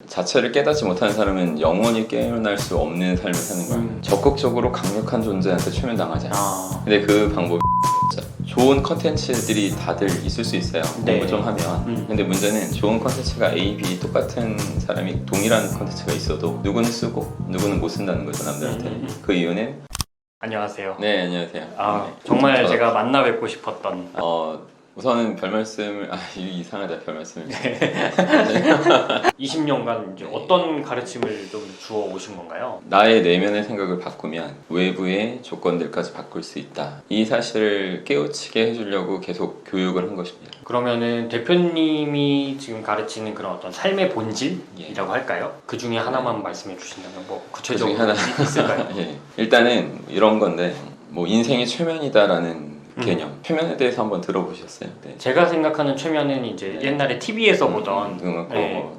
자체를 깨닫지 못하는 사람은 영원히 깨어날 수 없는 삶을 사는 거야. 적극적으로 강력한 존재한테 최면당하자. 근데 그 방법이 좋은 컨텐츠들이 다들 있을 수 있어요. 네. 공부 좀 하면. 근데 문제는 좋은 컨텐츠가 A, B 똑같은 사람이 동일한 컨텐츠가 있어도 누구는 쓰고 누구는 못 쓴다는 거죠, 남들한테. 그 이유는 안녕하세요. 네, 안녕하세요. 네. 정말 제가 만나 뵙고 싶었던 우선은 별 말씀을 이상하다 별 말씀을 20년간 이제 어떤 가르침을 좀 주어 오신 건가요? 나의 내면의 생각을 바꾸면 외부의 조건들까지 바꿀 수 있다. 이 사실을 깨우치게 해주려고 계속 교육을 한 것입니다. 그러면은 대표님이 지금 가르치는 그런 어떤 삶의 본질이라고 할까요? 그 중에 하나만 말씀해 주신다면 뭐 구체적으로 그 중에 하나 있을까요? 예. 일단은 이런 건데 뭐 인생이 최면이다라는 개념, 최면에 대해서 한번 들어보셨어요? 네. 제가 생각하는 최면은 이제 옛날에 TV에서 보던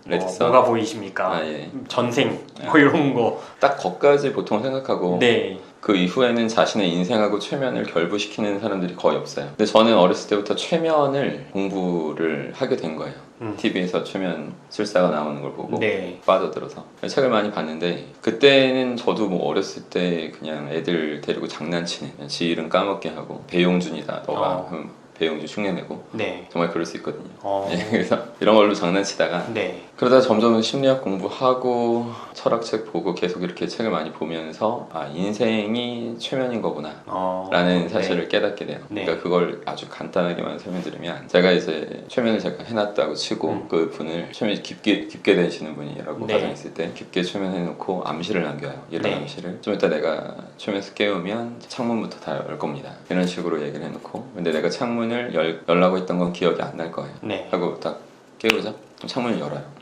레드선 뭐가 보이십니까? 예. 전생 뭐 이런 거 딱 거기까지 보통 생각하고 네. 그 이후에는 자신의 인생하고 최면을 결부시키는 사람들이 거의 없어요. 근데 저는 어렸을 때부터 최면을 공부를 하게 된 거예요. TV에서 최면 술사가 나오는 걸 보고 네. 빠져들어서 책을 많이 봤는데 그때는 저도 뭐 어렸을 때 그냥 애들 데리고 장난치는 지 이름 까먹게 하고 배용준이다 너가 배용준 흉내내고 네. 정말 그럴 수 있거든요. 그래서 이런 걸로 장난치다가 네. 그러다 점점 심리학 공부하고 철학책 보고 계속 이렇게 책을 많이 보면서 인생이 최면인 거구나 라는 사실을 깨닫게 돼요. 네. 그러니까 그걸 아주 간단하게만 설명드리면 제가 이제 최면을 제가 해놨다고 치고 그 분을 최면이 깊게 되시는 분이라고 가정했을 때 깊게 최면해놓고 암시를 남겨요. 이런 암시를 좀 이따 내가 최면에서 깨우면 창문부터 다 열 겁니다. 이런 식으로 얘기를 해놓고 근데 내가 창문을 열라고 했던 건 기억이 안 날 거예요. 하고 딱 깨우자 그럼 창문을 열어요.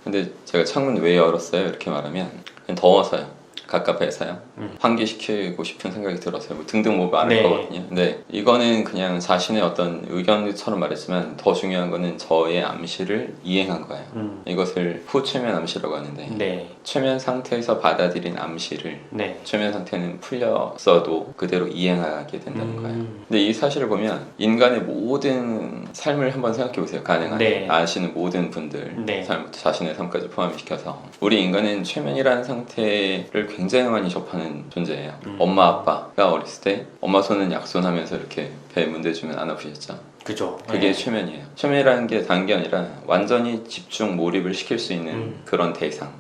근데 제가 창문 왜 열었어요? 이렇게 말하면 그냥 더워서요. 갑갑해서요. 환기시키고 싶은 생각이 들어서요. 뭐 등등 뭐 많을 거거든요. 근데 이거는 그냥 자신의 어떤 의견처럼 말했지만 더 중요한 거는 저의 암시를 이행한 거예요. 이것을 후최면 암시라고 하는데 최면 상태에서 받아들인 암시를 최면 상태는 풀렸어도 그대로 이행하게 된다는 거예요. 근데 이 사실을 보면 인간의 모든 삶을 한번 생각해 보세요. 가능한 아시는 모든 분들 삶부터 자신의 삶까지 포함시켜서 우리 인간은 최면이라는 상태를 굉장히 많이 접하는 존재예요. 엄마 아빠가 어렸을 때 엄마 손은 약손하면서 이렇게 배 문대주면 안 아프셨죠? 그죠. 그게 최면이에요. 최면이라는 게 단 게 아니라 완전히 집중 몰입을 시킬 수 있는 그런 대상.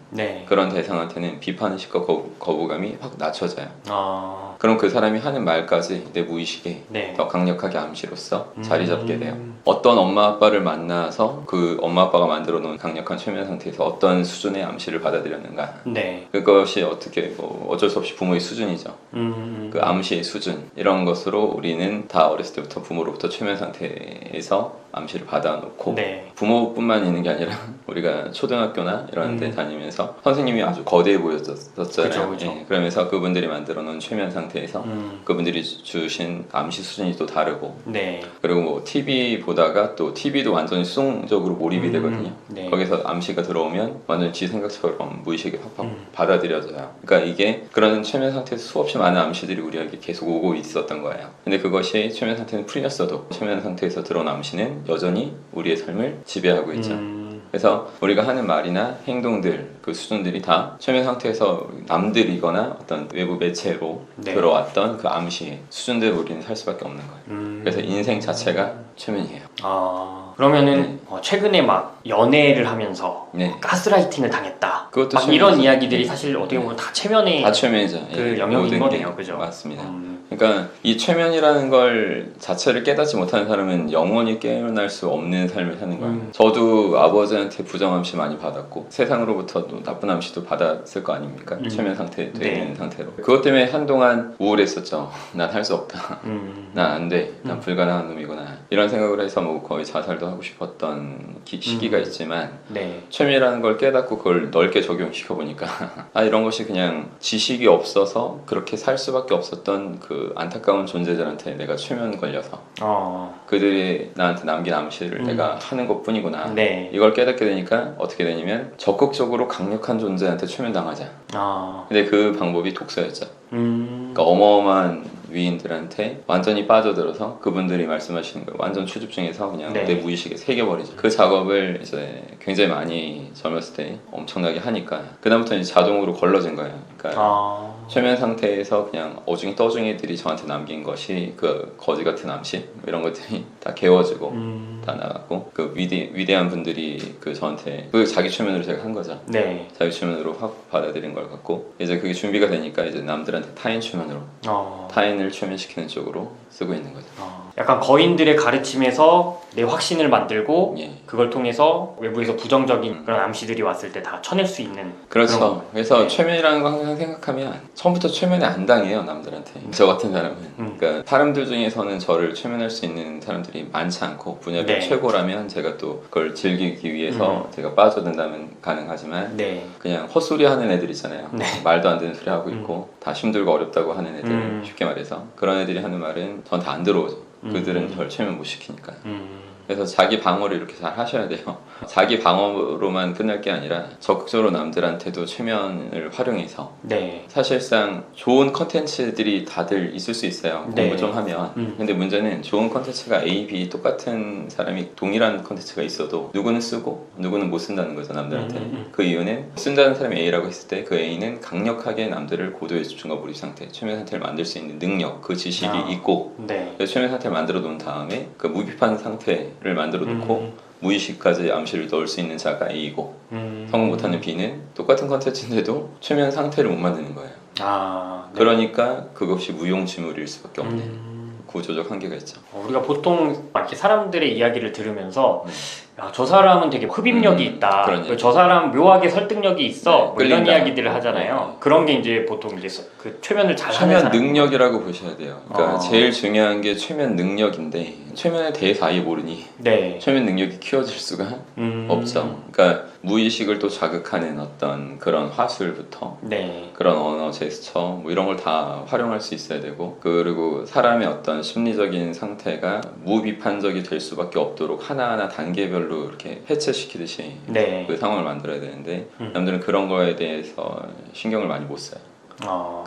그런 대상한테는 비판의식과 거부감이 확 낮춰져요. 그럼 그 사람이 하는 말까지 내 무의식에 더 강력하게 암시로서 자리 잡게 돼요. 어떤 엄마 아빠를 만나서 그 엄마 아빠가 만들어 놓은 강력한 최면 상태에서 어떤 수준의 암시를 받아들였는가. 그것이 어떻게 뭐 어쩔 수 없이 부모의 수준이죠. 그 암시의 수준 이런 것으로 우리는 다 어렸을 때부터 부모로부터 최면 상태에서 암시를 받아놓고 부모뿐만 있는 게 아니라 우리가 초등학교나 이런 데 다니면서 선생님이 아주 거대해 보였었잖아요. 그죠. 그러면서 그분들이 만들어 놓은 최면 상태에서 그분들이 주신 암시 수준이 또 다르고 그리고 뭐 TV 보다가 또 TV도 완전히 수동적으로 몰입이 되거든요. 거기서 암시가 들어오면 완전히 지 생각처럼 무의식에 팍팍 받아들여져요. 그러니까 이게 그런 최면 상태에서 수없이 많은 암시들이 우리에게 계속 오고 있었던 거예요. 근데 그것이 최면 상태는 풀렸어도 최면 상태에서 들어온 암시는 여전히 우리의 삶을 지배하고 있죠. 그래서 우리가 하는 말이나 행동들 그 수준들이 다 최면 상태에서 남들이거나 어떤 외부 매체로 들어왔던 그 암시의 수준대로 우리는 살 수밖에 없는 거예요. 그래서 인생 자체가 최면이에요. 그러면은 최근에 막 연애를 하면서 가스라이팅을 당했다. 그것도 막 이런 이야기들이 사실 어떻게 보면 다 최면의 다 최면이죠. 그 영역인 거네요, 그죠? 맞습니다. 그러니까 이 최면이라는 걸 자체를 깨닫지 못하는 사람은 영원히 깨어날 수 없는 삶을 사는 거예요. 저도 아버지한테 부정암시 많이 받았고 세상으로부터도 나쁜 암시도 받았을 거 아닙니까? 최면 상태 되는 상태로 그것 때문에 한동안 우울했었죠. 난 할 수 없다. 난 안 돼. 난 불가능한 놈이구나. 이런 생각을 해서 뭐 거의 자살도 하고 싶었던 시기가 있지만 최면이라는 걸 깨닫고 그걸 넓게 적용시켜 보니까 이런 것이 그냥 지식이 없어서 그렇게 살 수밖에 없었던 그 안타까운 존재들한테 내가 최면 걸려서 그들이 나한테 남긴 암시를 내가 하는 것 뿐이구나. 이걸 깨닫게 되니까 어떻게 되냐면 적극적으로 강력한 존재한테 최면 당하자. 근데 그 방법이 독서였죠. 그러니까 어마어마한 위인들한테 완전히 빠져들어서 그분들이 말씀하시는 거 완전 추집중해서 그냥 네. 내 무의식에 새겨버리죠. 그 작업을 이제 굉장히 많이 젊었을 때 엄청나게 하니까 그다음부터 이제 자동으로 걸러진 거예요. 그러니까 최면 상태에서 그냥 어중이 떠중이들이 저한테 남긴 것이 그 거지 같은 암시 이런 것들이 다 개워지고 다 나갔고 그 위대한 분들이 그 저한테 그 자기 최면으로 제가 한 거죠. 네. 자기 최면으로 확 받아들인 걸 갖고 이제 그게 준비가 되니까 이제 남들한테 타인 최면으로 타인을 최면시키는 쪽으로 쓰고 있는 거죠. 약간 거인들의 가르침에서 내 확신을 만들고 예. 그걸 통해서 외부에서 부정적인 그런 암시들이 왔을 때 다 쳐낼 수 있는 그렇죠. 그런 그래서 네. 최면이라는 거 항상 생각하면 처음부터 최면을 안 당해요 남들한테. 저 같은 사람은. 그러니까 사람들 중에서는 저를 최면할 수 있는 사람들이 많지 않고 분야별 네. 최고라면 제가 또 그걸 즐기기 위해서 제가 빠져든다면 가능하지만 네. 그냥 헛소리 하는 애들 있잖아요. 네. 말도 안 되는 소리 하고 있고 다 힘들고 어렵다고 하는 애들 쉽게 말해서 그런 애들이 하는 말은 저한테 안 들어오죠. 그들은 저를 최면 못 시키니까. 그래서 자기 방어를 이렇게 잘 하셔야 돼요. 자기 방어로만 끝날 게 아니라 적극적으로 남들한테도 최면을 활용해서 네. 사실상 좋은 컨텐츠들이 다들 있을 수 있어요. 네. 공부 좀 하면. 근데 문제는 좋은 컨텐츠가 A, B 똑같은 사람이 동일한 컨텐츠가 있어도 누구는 쓰고 누구는 못 쓴다는 거죠 남들한테. 그 이유는 쓴다는 사람이 A라고 했을 때 그 A는 강력하게 남들을 고도의 집중과 몰입 상태, 최면 상태를 만들 수 있는 능력, 그 지식이 있고 네. 그래서 최면 상태를 만들어 놓은 다음에 그 무비판 상태를 만들어 놓고 무의식까지 암시를 넣을 수 있는 자가 A이고 성공 못하는 B는 똑같은 컨텐츠인데도 최면 상태를 못 만드는 거예요. 네. 그러니까 그것이 무용지물일 수밖에 없는 구조적 한계가 있죠. 우리가 보통 이렇게 사람들의 이야기를 들으면서 야, 저 사람은 되게 흡입력이 있다. 그런 얘기. 저 사람 묘하게 설득력이 있어. 네, 뭐 이런 끌린다. 이야기들을 하잖아요. 네. 그런 게 이제 보통 이제 그 최면을 잘 하는 최면 사람. 능력이라고 보셔야 돼요. 그러니까 제일 중요한 게 최면 능력인데 최면에 대해서 아예 모르니 네. 최면 능력이 키워질 수가 없죠. 그러니까 무의식을 또 자극하는 어떤 그런 화술부터 네. 그런 언어, 제스처 뭐 이런 걸 다 활용할 수 있어야 되고 그리고 사람의 어떤 심리적인 상태가 무비판적이 될 수밖에 없도록 하나하나 단계별로 이렇게 해체시키듯이 네. 그 상황을 만들어야 되는데 남들은 그런 거에 대해서 신경을 많이 못 써요.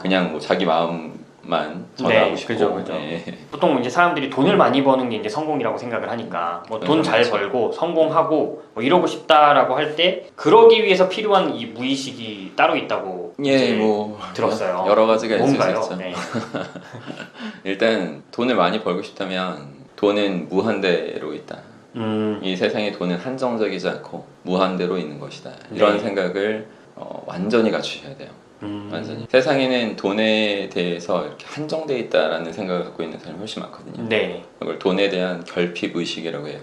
그냥 뭐 자기 마음만 전하고 네, 싶고 그죠. 예. 보통 이제 사람들이 돈을 많이 버는 게 이제 성공이라고 생각을 하니까 뭐 돈 잘 그렇죠. 벌고 성공하고 뭐 이러고 싶다라고 할 때 그러기 위해서 필요한 이 무의식이 따로 있다고 예, 이제 뭐 들었어요. 여러 가지가 있을 수 뭔가요? 있죠. 네. 일단 돈을 많이 벌고 싶다면 돈은 무한대로 있다. 이 세상에 돈은 한정적이지 않고 무한대로 있는 것이다. 이런 네. 생각을 완전히 갖추셔야 돼요. 완전히. 세상에는 돈에 대해서 이렇게 한정되어 있다라는 생각을 갖고 있는 사람이 훨씬 많거든요. 네. 그걸 돈에 대한 결핍 의식이라고 해요.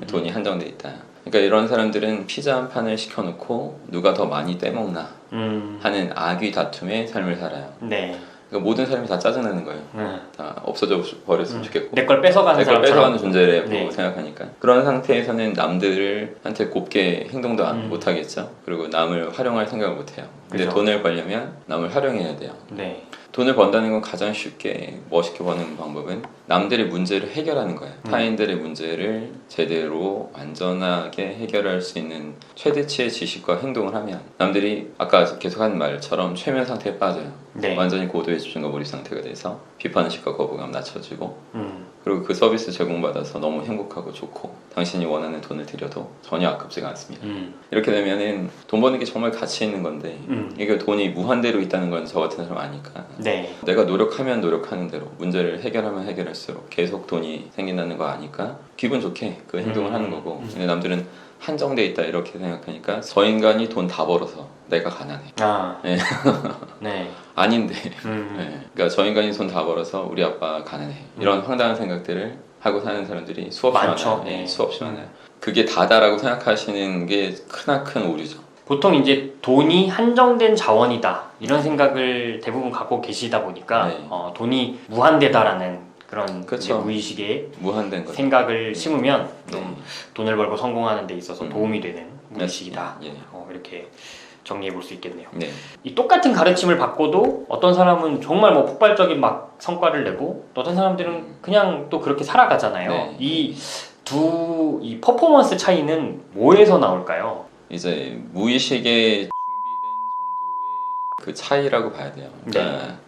돈이 한정되어 있다. 그러니까 이런 사람들은 피자 한 판을 시켜놓고 누가 더 많이 떼먹나 하는 악의 다툼의 삶을 살아요. 네. 그러니까 모든 사람이 다 짜증나는 거예요. 다 없어져 버렸으면 좋겠고 내 걸 뺏어가는 내 걸 사람처럼. 뺏어가는 존재라고 네. 생각하니까 그런 상태에서는 남들한테 곱게 행동도 못 하겠죠. 그리고 남을 활용할 생각을 못 해요. 근데 그죠. 돈을 벌려면 남을 활용해야 돼요. 네. 돈을 번다는 건 가장 쉽게 멋있게 버는 방법은 남들의 문제를 해결하는 거예요. 타인들의 문제를 제대로 완전하게 해결할 수 있는 최대치의 지식과 행동을 하면 남들이 아까 계속하는 말처럼 최면 상태에 빠져요. 네. 완전히 고도의 집중과 몰입 상태가 돼서 비판의식과 거부감 낮춰지고 그리고 그 서비스 제공받아서 너무 행복하고 좋고 당신이 원하는 돈을 들여도 전혀 아깝지가 않습니다. 이렇게 되면은 돈 버는 게 정말 가치 있는 건데 이게 돈이 무한대로 있다는 건 저 같은 사람 아니까 네. 내가 노력하면 노력하는 대로 문제를 해결하면 해결할수록 계속 돈이 생긴다는 거 아니까 기분 좋게 그 행동을 하는 거고 근데 남들은 한정돼 있다 이렇게 생각하니까 저 인간이 돈 다 벌어서 내가 가난해. 네. 네. 아닌데 네. 그러니까 저 인간이 돈 다 벌어서 우리 아빠 가난해 이런 황당한 생각들을 하고 사는 사람들이 수없이 많죠. 많아요. 네. 수없이 많아요. 그게 다다라고 생각하시는 게 크나큰 오류죠. 보통 이제 돈이 한정된 자원이다 이런 생각을 대부분 갖고 계시다 보니까 네. 돈이 무한대다라는 그런 그렇죠. 이제 무의식의 무한된 거죠. 생각을 심으면 좀 네. 돈을 벌고 성공하는 데 있어서 도움이 되는 무의식이다. 예. 이렇게 정리해 볼 수 있겠네요. 네. 이 똑같은 가르침을 받고도 어떤 사람은 정말 뭐 폭발적인 막 성과를 내고 또 어떤 사람들은 그냥 또 그렇게 살아가잖아요. 네. 이 퍼포먼스 차이는 뭐에서 나올까요? 이제 무의식에 준비된 정도의 그 차이라고 봐야 돼요. 그러니까